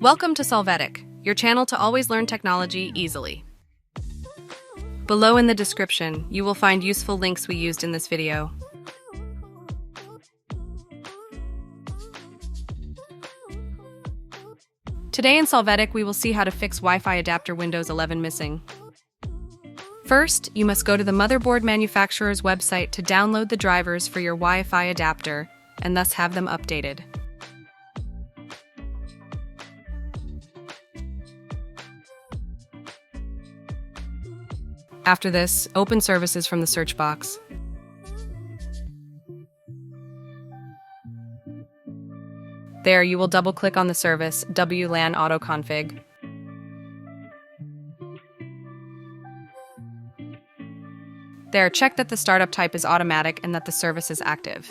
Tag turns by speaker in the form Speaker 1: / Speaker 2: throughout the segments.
Speaker 1: Welcome to Solvetic, your channel to always learn technology easily. Below in the description, you will find useful links we used in this video. Today in Solvetic, we will see how to fix Wi-Fi adapter Windows 11 missing. First, you must go to the motherboard manufacturer's website to download the drivers for your Wi-Fi adapter and thus have them updated. After this, open Services from the search box. There, you will double-click on the service WLAN AutoConfig. There, check that the startup type is automatic and that the service is active.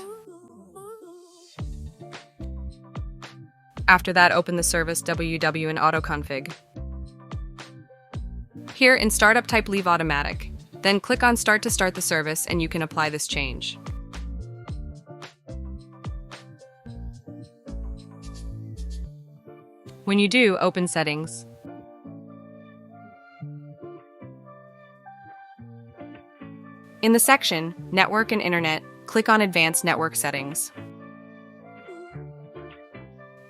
Speaker 1: After that, open the service WWN AutoConfig. Here, in Startup Type, leave Automatic. Then click on Start to start the service and you can apply this change. When you do, open Settings. In the section Network and Internet, click on Advanced Network Settings.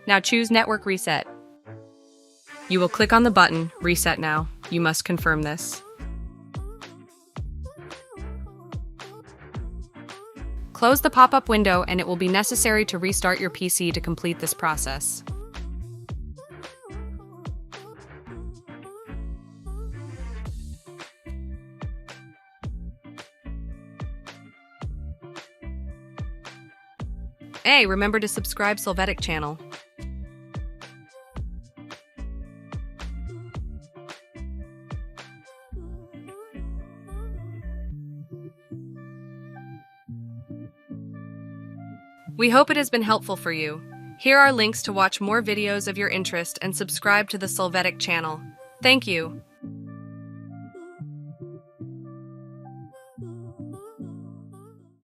Speaker 1: Now choose Network Reset. You will click on the button Reset Now. You must confirm this. Close the pop-up window and it will be necessary to restart your PC to complete this process. Hey, remember to subscribe Solvetic channel. We hope it has been helpful for you. Here are links to watch more videos of your interest and subscribe to the Solvetic channel. Thank you.